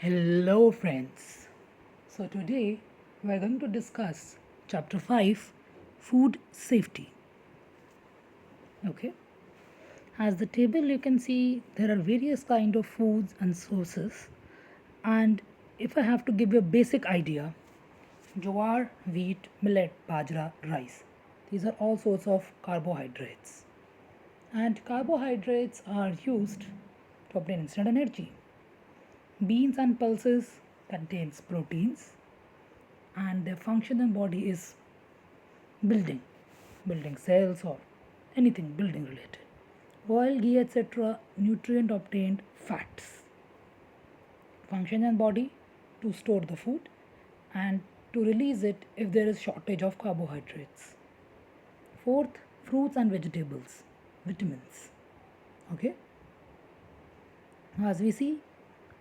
Hello, friends. So, today we are going to discuss chapter 5 Food Safety. Okay, as the table you can see, there are various kind of foods and sources. And if I have to give you a basic idea, jowar, wheat, millet, bajra, rice, these are all sorts of carbohydrates. And carbohydrates are used to obtain instant energy. Beans and pulses contains proteins and their function in body is building building cells or anything building related. Oil, ghee, etc., nutrient obtained fats, function in body to store the food and to release it if there is shortage of carbohydrates. Fourth, fruits and vegetables, vitamins. Okay, as we see,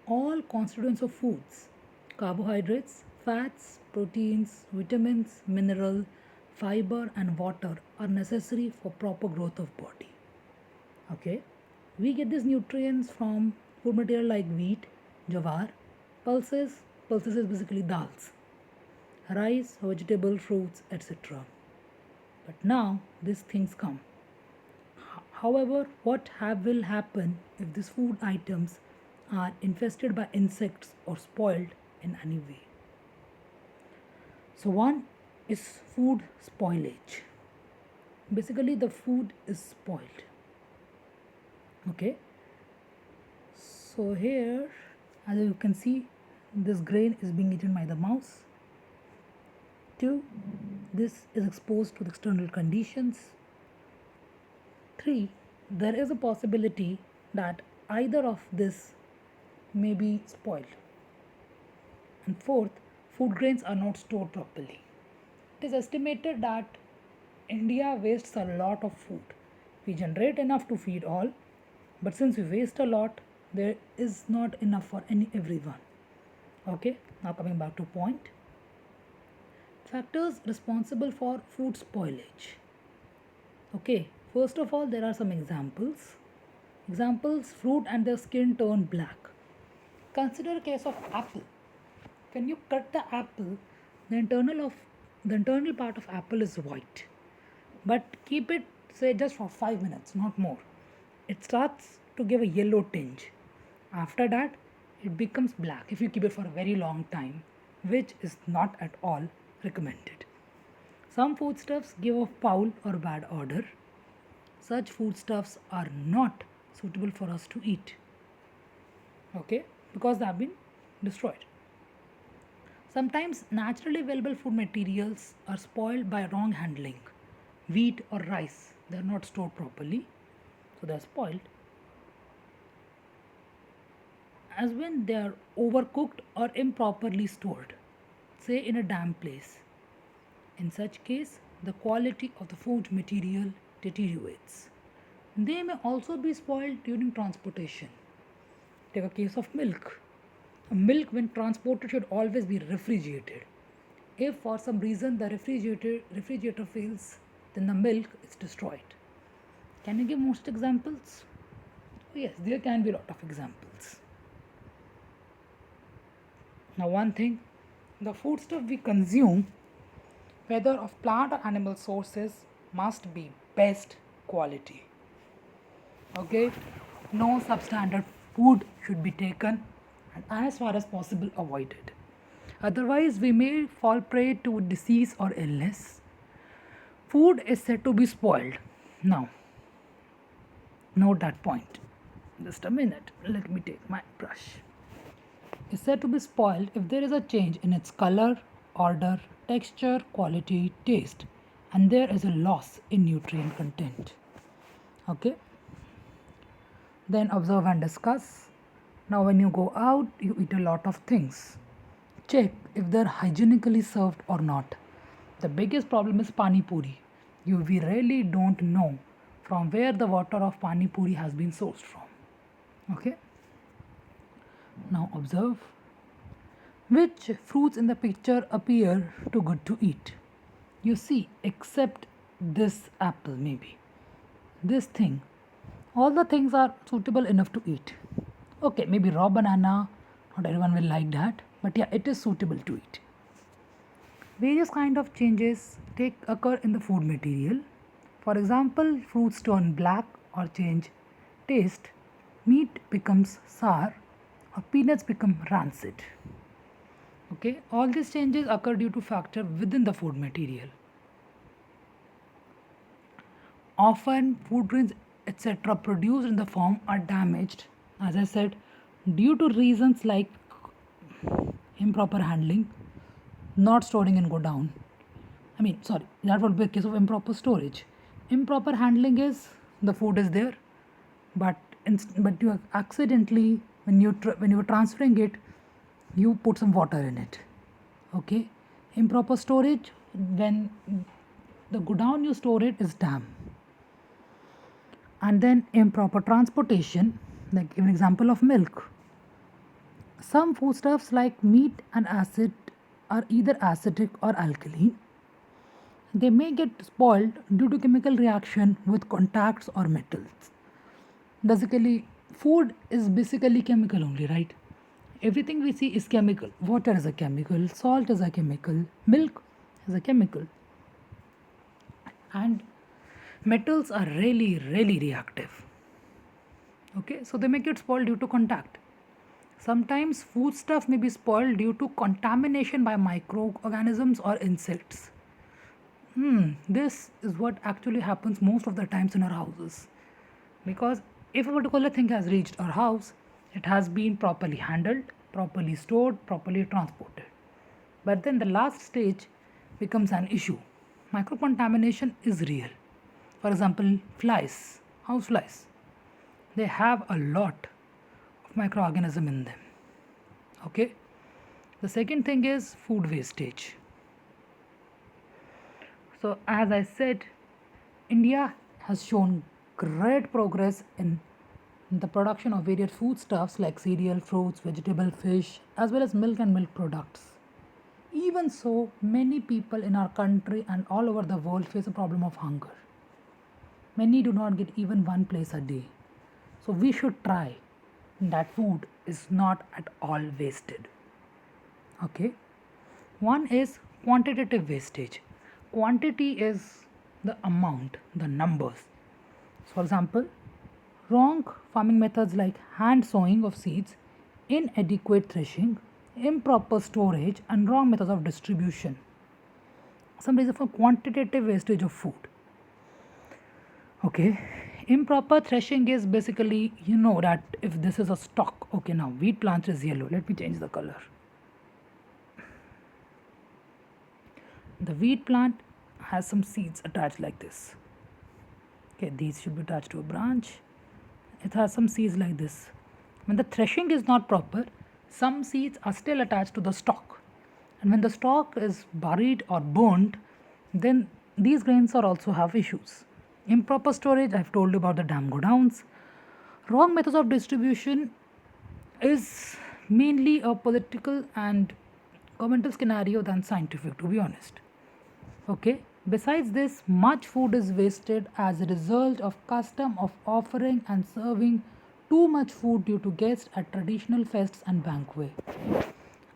all constituents of foods, carbohydrates, fats, proteins, vitamins, mineral, fiber and water are necessary for proper growth of body. Okay, we get these nutrients from food material like wheat, jawar, pulses is basically dals, rice, vegetable, fruits, etc. But now these things come. However, will happen if these food items are infested by insects or spoiled in any way? So, one is food spoilage. Basically, the food is spoiled. Okay, so here, as you can see, this grain is being eaten by the mouse. 2. This is exposed to the external conditions. 3. There is a possibility that either of this may be spoiled. And fourth, food grains are not stored properly. It is estimated that India wastes a lot of food. We generate enough to feed all, but since we waste a lot, there is not enough for everyone. Okay, now coming back to point. Factors responsible for food spoilage. Okay, first of all, there are some examples. Fruit and their skin turn black. Consider a case of apple. When you cut the apple, the internal part of apple is white. But keep it say just for 5 minutes, not more. It starts to give a yellow tinge. After that, it becomes black if you keep it for a very long time, which is not at all recommended. Some foodstuffs give off foul or bad odor. Such foodstuffs are not suitable for us to eat. Okay, because they have been destroyed. Sometimes naturally available food materials are spoiled by wrong handling. Wheat or rice, they are not stored properly, so they are spoiled. As when they are overcooked or improperly stored, say in a damp place. In such case, the quality of the food material deteriorates. They may also be spoiled during transportation. Take a case of milk. Milk, when transported, should always be refrigerated. If for some reason the refrigerator fails, then the milk is destroyed. Can you give most examples? Yes, there can be a lot of examples. Now, one thing, the foodstuff we consume, whether of plant or animal sources, must be best quality. Okay, no substandard food should be taken and as far as possible avoided. Otherwise, we may fall prey to disease or illness. Food is said to be spoiled. Now, note that point. Just a minute, let me take my brush. Is said to be spoiled if there is a change in its color, odor, texture, quality, taste, and there is a loss in nutrient content. Okay. Then observe and discuss. Now, when you go out, you eat a lot of things. Check if they're hygienically served or not. The biggest problem is pani puri. We really don't know from where the water of pani puri has been sourced from. Okay. Now observe which fruits in the picture appear too good to eat. You see, except this apple, maybe. This thing. All the things are suitable enough to eat. Okay, maybe raw banana, Not everyone will like that, but yeah, it is suitable to eat. Various kind of changes take occur in the food material. For example, fruits turn black or change taste, meat becomes sour, or peanuts become rancid. Okay, all these changes occur due to factor within the food material. Often, food grains etc. produced in the farm are damaged, as I said, due to reasons like improper handling, not storing and go down. Sorry, that would be a case of improper storage. Improper handling is the food is there, but but you accidentally when you were transferring it, you put some water in it. Okay, improper storage, when the godown you store it is damp, and then improper transportation. Like give an example of milk. Some foodstuffs like meat and acid are either acidic or alkaline. They may get spoiled due to chemical reaction with contacts or metals. Basically, food is basically chemical only, right? Everything we see is chemical. Water is a chemical, salt is a chemical, milk is a chemical. And metals are really, really reactive. Okay, so they may get spoiled due to contact. Sometimes foodstuff may be spoiled due to contamination by microorganisms or insects. This is what actually happens most of the times in our houses. Because if a particular thing has reached our house, it has been properly handled, properly stored, properly transported. But then the last stage becomes an issue. Microcontamination is real. For example, flies, house flies, they have a lot of microorganism in them. Okay. The second thing is food wastage. So, as I said, India has shown great progress in the production of various foodstuffs like cereal, fruits, vegetable, fish, as well as milk and milk products. Even so, many people in our country and all over the world face a problem of hunger. Many do not get even one place a day. So, we should try that food is not at all wasted. Okay. One is quantitative wastage. Quantity is the amount, the numbers. So for example, wrong farming methods like hand sowing of seeds, inadequate threshing, improper storage, and wrong methods of distribution. Some reason for quantitative wastage of food. Okay, improper threshing is basically, you know, that if this is a stalk, okay, now wheat plant is yellow, let me change the color. The wheat plant has some seeds attached like this. Okay, these should be attached to a branch. It has some seeds like this. When the threshing is not proper, some seeds are still attached to the stalk. And when the stalk is buried or burnt, then these grains are also have issues. Improper storage, I've told you about the dam godowns. Wrong methods of distribution is mainly a political and governmental scenario than scientific, to be honest. Okay. Besides this, much food is wasted as a result of custom of offering and serving too much food due to guests at traditional fests and banquets.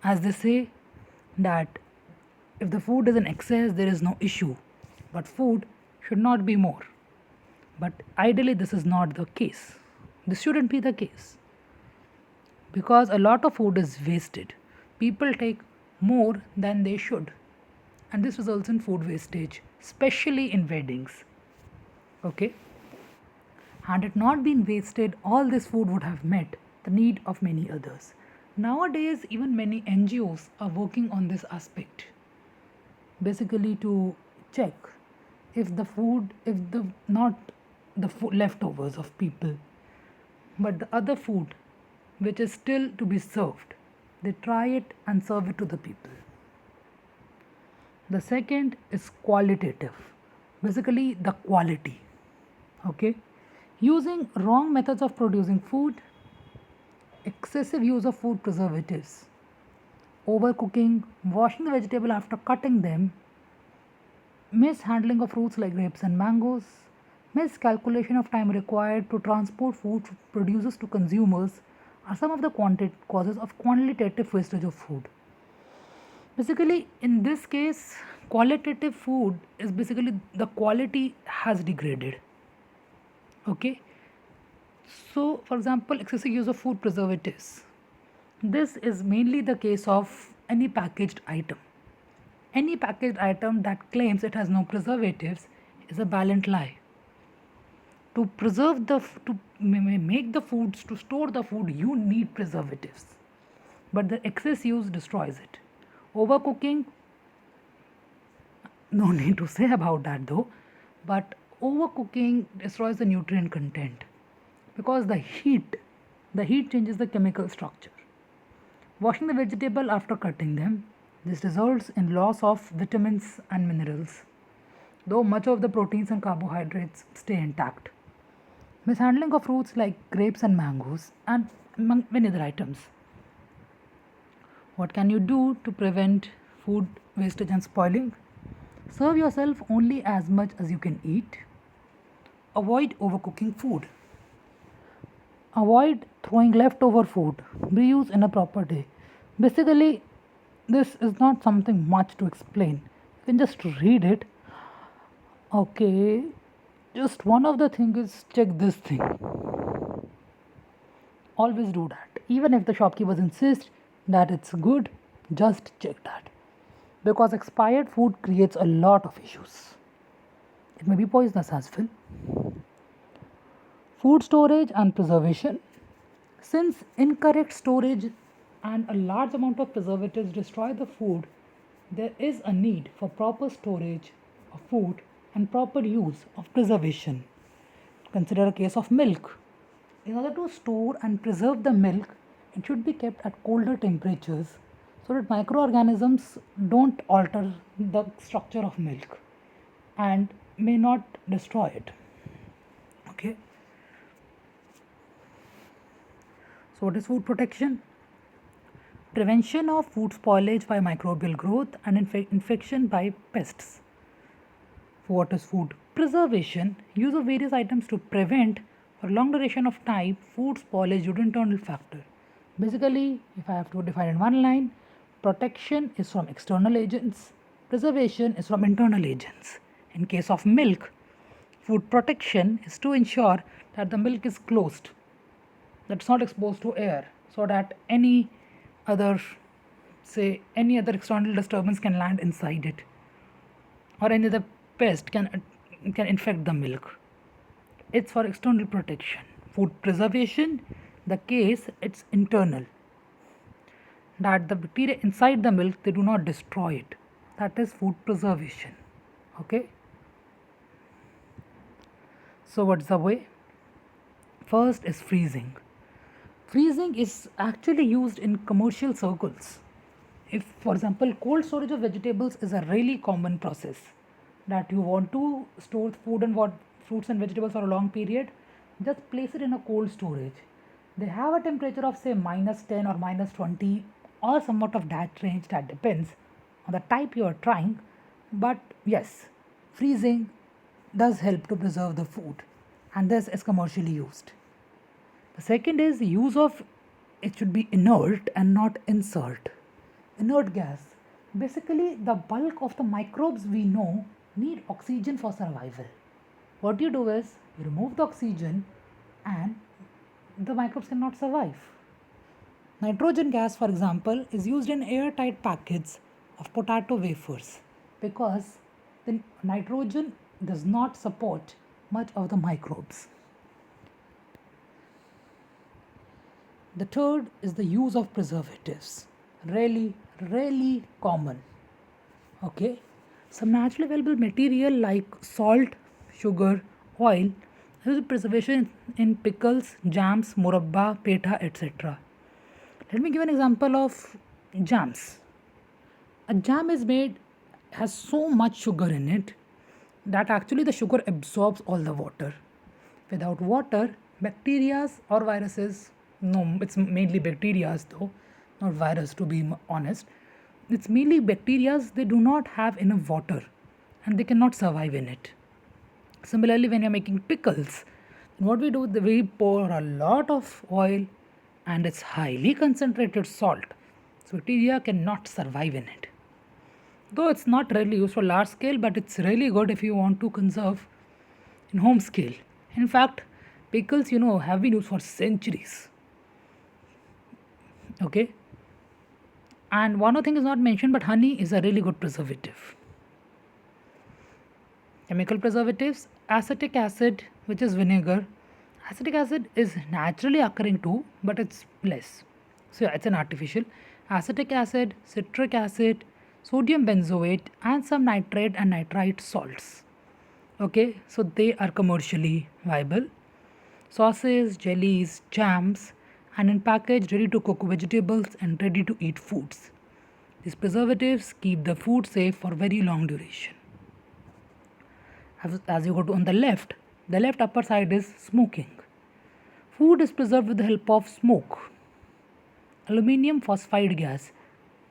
As they say that if the food is in excess, there is no issue, but food should not be more. But ideally, this is not the case. This shouldn't be the case because a lot of food is wasted. People take more than they should, and this results in food wastage, especially in weddings. Okay, had it not been wasted, all this food would have met the need of many others. Nowadays, even many NGOs are working on this aspect, basically to check if the food, if the not the food leftovers of people, but the other food which is still to be served, they try it and serve it to the people. The second is qualitative, basically the quality. Okay, using wrong methods of producing food, excessive use of food preservatives, overcooking, washing the vegetable after cutting them, mishandling of fruits like grapes and mangoes, miscalculation of time required to transport food from producers to consumers are some of the causes of quantitative wastage of food. Basically, in this case, qualitative food is basically the quality has degraded. Okay, so for example, excessive use of food preservatives. This is mainly the case of any packaged item. Any packaged item that claims it has no preservatives is a blatant lie. To preserve to make the foods, to store the food, you need preservatives, but the excess use destroys it. Overcooking, no need to say about that though, but overcooking destroys the nutrient content because the heat changes the chemical structure. Washing the vegetable after cutting them, this results in loss of vitamins and minerals, though much of the proteins and carbohydrates stay intact. Mishandling of fruits like grapes and mangoes, and among many other items. What can you do to prevent food wastage and spoiling? Serve yourself only as much as you can eat. Avoid overcooking food. Avoid throwing leftover food. Reuse in a proper day. Basically, this is not something much to explain. You can just read it. Okay, just one of the things is check this thing. Always do that. Even if the shopkeepers insist that it's good, just check that. Because expired food creates a lot of issues. It may be poisonous as well. Food storage and preservation. Since incorrect storage and a large amount of preservatives destroy the food, there is a need for proper storage of food and proper use of preservation. Consider a case of milk. In order to store and preserve the milk, it should be kept at colder temperatures so that microorganisms don't alter the structure of milk and may not destroy it. Okay. So, what is food protection? Prevention of food spoilage by microbial growth and infection by pests. What is food preservation? Use of various items to prevent for long duration of time food spoilage due to internal factor. Basically, if I have to define in one line, protection is from external agents, preservation is from internal agents. In case of milk, food protection is to ensure that the milk is closed, that's not exposed to air, so that any other external disturbance can land inside it, or any other pest can infect the milk. It's for external protection. Food preservation, the case it's internal, that the bacteria inside the milk, they do not destroy it. That is food preservation. Okay, so what's the way? First is freezing. Freezing is actually used in commercial circles. If, for example, cold storage of vegetables is a really common process, that you want to store food and fruits and vegetables for a long period, just place it in a cold storage. They have a temperature of say -10 or -20 or somewhat of that range, that depends on the type you are trying. But yes, freezing does help to preserve the food, and this is commercially used. The second is use of, it should be inert and not insert. Inert gas. Basically, the bulk of the microbes we know need oxygen for survival. What you do is you remove the oxygen and the microbes cannot survive. Nitrogen gas, for example, is used in airtight packets of potato wafers because the nitrogen does not support much of the microbes. The third is the use of preservatives. Really common. Okay. Some naturally available material like salt, sugar, oil use preservation in pickles, jams, murabba, petha, etc. Let me give an example of jams. A jam has so much sugar in it that actually the sugar absorbs all the water. Without water, bacteria or viruses, no, it's mainly bacteria though, not virus to be honest. It's mainly bacteria, they do not have enough water and they cannot survive in it. Similarly, when you're making pickles, what we do, we pour a lot of oil and it's highly concentrated salt, so bacteria cannot survive in it. Though it's not really used for large scale, but it's really good if you want to conserve in home scale. In fact, pickles, have been used for centuries. Okay, and one other thing is not mentioned, but honey is a really good preservative. Chemical preservatives, acetic acid, which is vinegar. Acetic acid is naturally occurring too, but it's less. So, yeah, it's an artificial. Acetic acid, citric acid, sodium benzoate, and some nitrate and nitrite salts. Okay, so they are commercially viable. Sauces, jellies, jams, and in packaged ready to cook vegetables and ready to eat foods. These preservatives keep the food safe for very long duration. As you go to on the left upper side is smoking. Food is preserved with the help of smoke. Aluminium phosphide gas.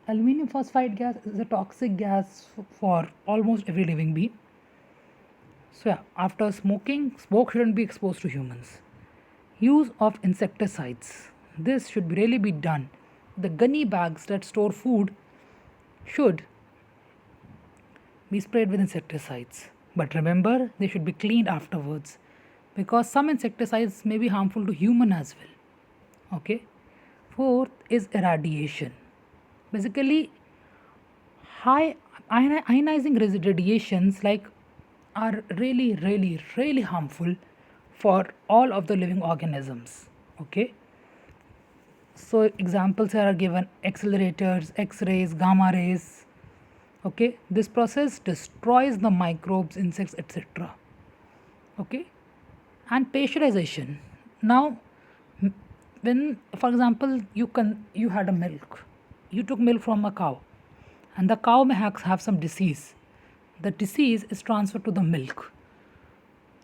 Aluminium phosphide gas is a toxic gas for almost every living being. So, yeah, after smoking, smoke shouldn't be exposed to humans. Use of insecticides. This should really be done. The gunny bags that store food should be sprayed with insecticides. But remember, they should be cleaned afterwards because some insecticides may be harmful to human as well. Okay. Fourth is irradiation. Basically, high ionizing radiations like are really harmful for all of the living organisms. Okay. So examples are given: accelerators, x-rays, gamma rays. Okay, this process destroys the microbes, insects, etc. Okay, and pasteurization. Now, when for example you had a milk, you took milk from a cow, and the cow may have some disease. The disease is transferred to the milk.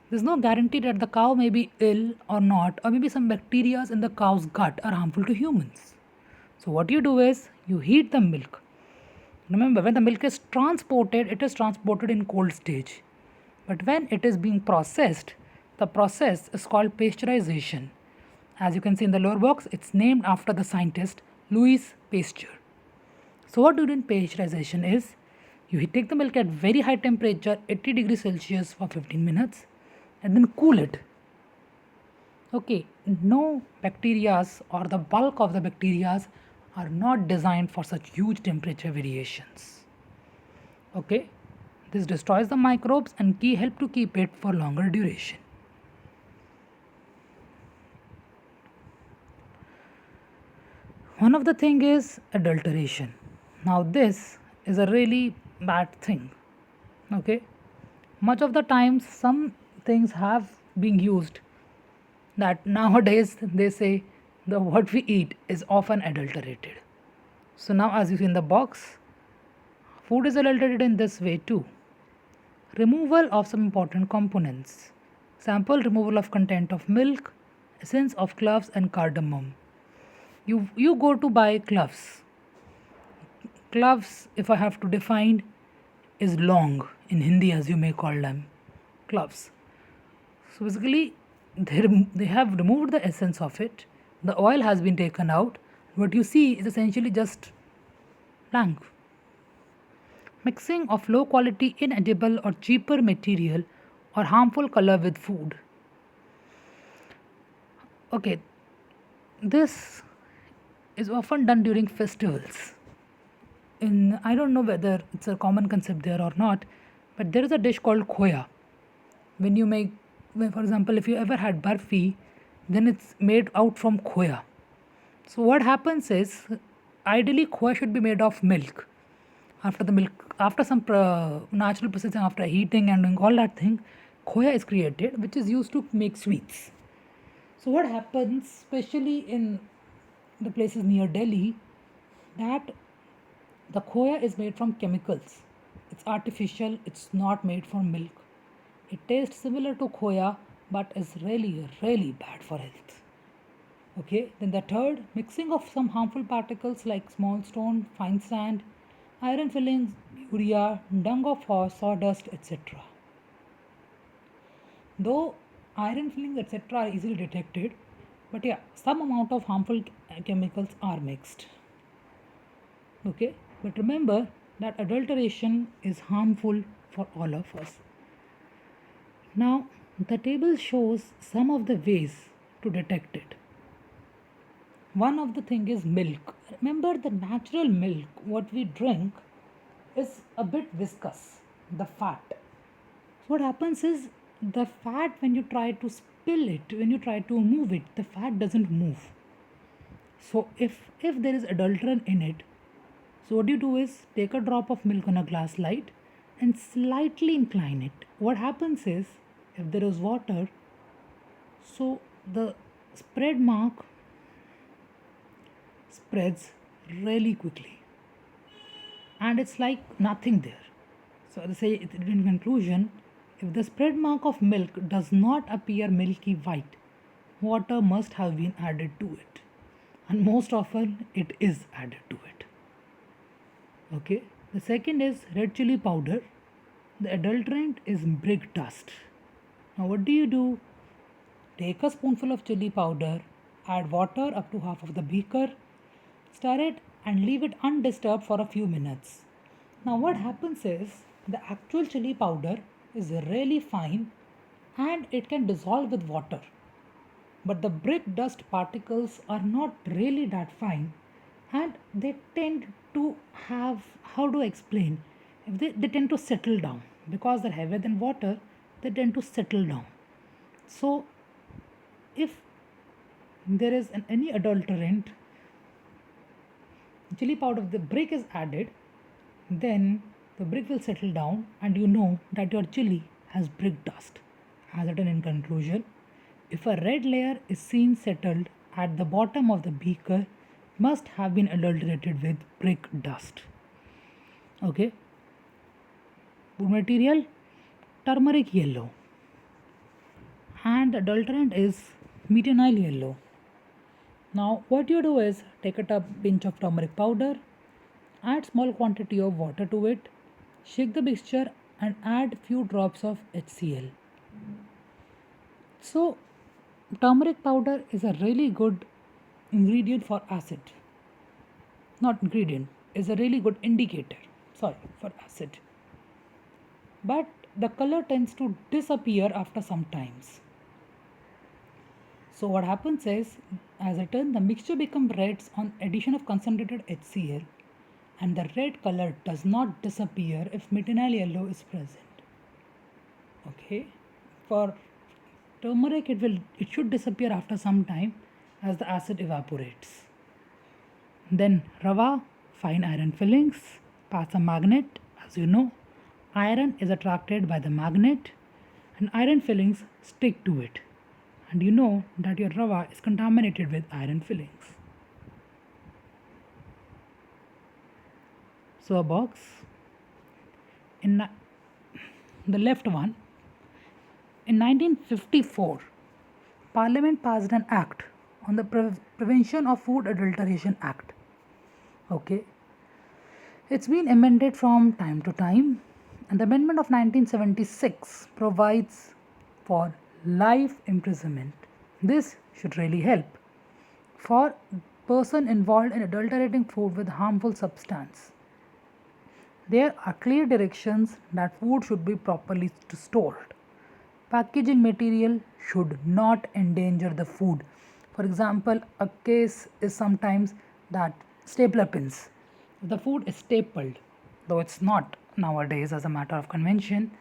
There's no guarantee that the cow may be ill or not, or maybe some bacteria in the cow's gut are harmful to humans. So, what you do is you heat the milk. Remember, when the milk is transported, it is transported in cold stage. But when it is being processed, the process is called pasteurization. As you can see in the lower box, it's named after the scientist Louis Pasteur. So, what do you do in pasteurization is you take the milk at very high temperature, 80 degrees Celsius for 15 minutes, and then cool it. Okay, no bacterias or the bulk of the bacterias are not designed for such huge temperature variations. Okay, this destroys the microbes and help to keep it for longer duration. One of the thing is adulteration. Now this is a really bad thing. Okay, much of the times some things have been used that nowadays they say the what we eat is often adulterated. So now as you see in the box, food is adulterated in this way too. Removal of some important components. Sample removal of content of milk, essence of cloves and cardamom. You go to buy cloves. Cloves, if I have to define, is long in Hindi as you may call them. Cloves. So basically they have removed the essence of it. The oil has been taken out. What you see is essentially just blank. Mixing of low quality, inedible, or cheaper material or harmful color with food. Okay, this is often done during festivals. I don't know whether it's a common concept there or not, but there is a dish called khoya. When you make, for example, if you ever had barfi, then it's made out from khoya. So what happens is, ideally khoya should be made of milk. After some natural processing, after heating and doing all that thing, khoya is created, which is used to make sweets. So what happens, especially in the places near Delhi, that the khoya is made from chemicals. It's artificial, it's not made from milk. It tastes similar to khoya but is really bad for health. Okay, then the third, mixing of some harmful particles like small stone, fine sand, iron fillings, urea, dung of horse, sawdust, etc. Though iron fillings, etc. are easily detected, But yeah, some amount of harmful chemicals are mixed. Okay, but remember that adulteration is harmful for all of us. Now, the table shows some of the ways to detect it. One of the thing is milk. Remember, the natural milk what we drink is a bit viscous, the fat. So what happens is the fat, when you try to spill it, when you try to move it, the fat doesn't move. So if there is adulterant in it, so what you do is take a drop of milk on a glass slide and slightly incline it. What happens is, if there is water, so the spread mark spreads really quickly and it's like nothing there. So they say in conclusion, if the spread mark of milk does not appear milky white, water must have been added to it, and most often it is added to it. Okay, the second is red chili powder. The adulterant is brick dust. Now, what do? Take a spoonful of chili powder, add water up to half of the beaker, stir it, and leave it undisturbed for a few minutes. Now, what happens is the actual chili powder is really fine and it can dissolve with water. But the brick dust particles are not really that fine and they tend to have, how do I explain? If they tend to settle down because they're heavier than water, they tend to settle down. So, if there is any adulterant, chili powder, the brick is added, then the brick will settle down and you know that your chili has brick dust. As written in conclusion, if a red layer is seen settled at the bottom of the beaker, must have been adulterated with brick dust. Okay. Food material, turmeric yellow, and adulterant is metonyl yellow. Now what you do is take a pinch of turmeric powder, add small quantity of water to it, shake the mixture and add few drops of HCl. So turmeric powder is a really good ingredient for acid. Not ingredient, is a really good indicator, sorry, for acid. But the color tends to disappear after some times. So what happens is, as I turn, the mixture becomes red on addition of concentrated HCl, and the red color does not disappear if metonyl yellow is present. Okay, for turmeric it should disappear after some time as the acid evaporates. Then rava, fine iron fillings, pass a magnet. As you know, iron is attracted by the magnet and iron fillings stick to it, and you know that your rava is contaminated with iron fillings. So a box in the left one, in 1954, Parliament passed an act on the Prevention of Food Adulteration Act. Okay, it's been amended from time to time, and the amendment of 1976 provides for life imprisonment. This should really help for person involved in adulterating food with harmful substance. There are clear directions that food should be properly stored. Packaging material should not endanger the food. For example, a case is sometimes that stapler pins. The food is stapled, though it's not nowadays as a matter of convention.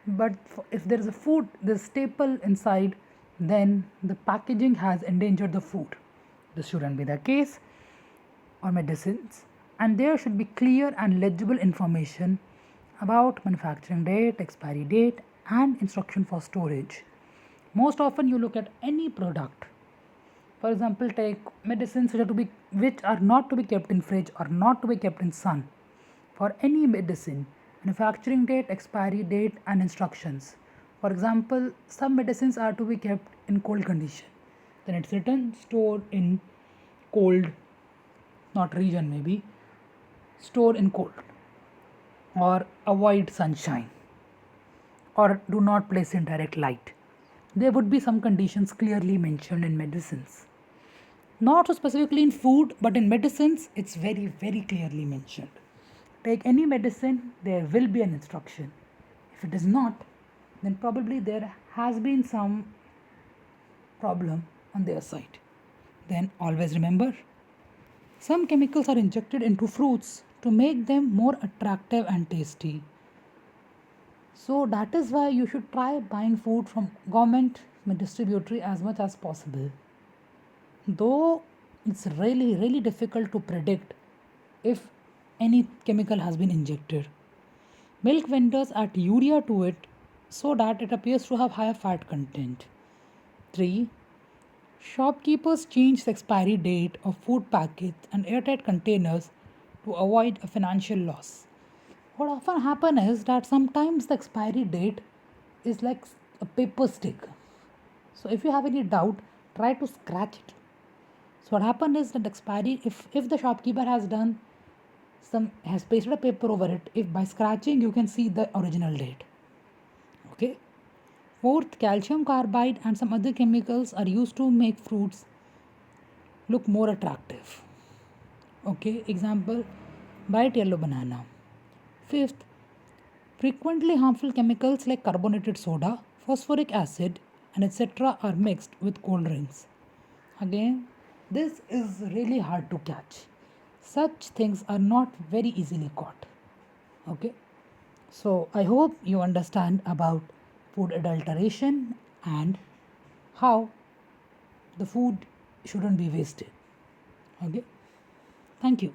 But if there is a food, there's staple inside, then the packaging has endangered the food. This shouldn't be the case. Or medicines, and there should be clear and legible information about manufacturing date, expiry date, and instruction for storage. Most often you look at any product. For example, take medicines which are not to be kept in fridge or not to be kept in sun. For any medicine, manufacturing date, expiry date, and instructions. For example, some medicines are to be kept in cold condition. Then it's written stored in cold, not region maybe, store in cold, or avoid sunshine, or do not place in direct light. There would be some conditions clearly mentioned in medicines. Not so specifically in food, but in medicines, it's very, very clearly mentioned. Take any medicine, there will be an instruction. If it is not, then probably there has been some problem on their side. Then always remember, some chemicals are injected into fruits to make them more attractive and tasty. So that is why you should try buying food from government distributory as much as possible. Though it's really, really difficult to predict if any chemical has been injected. Milk vendors add urea to it so that it appears to have higher fat content. 3. Shopkeepers change the expiry date of food packets and airtight containers to avoid a financial loss. What often happens is that sometimes the expiry date is like a paper stick. So if you have any doubt, try to scratch it. So what happened is that expiry, if the shopkeeper has done some has pasted a paper over it, if by scratching you can see the original date. Okay. Fourth, calcium carbide and some other chemicals are used to make fruits look more attractive. Okay, example, bright yellow banana. Fifth, frequently harmful chemicals like carbonated soda, phosphoric acid, and etc. are mixed with cold drinks. Again, this is really hard to catch. Such things are not very easily caught. Okay, so I hope you understand about food adulteration and how the food shouldn't be wasted. Okay, thank you.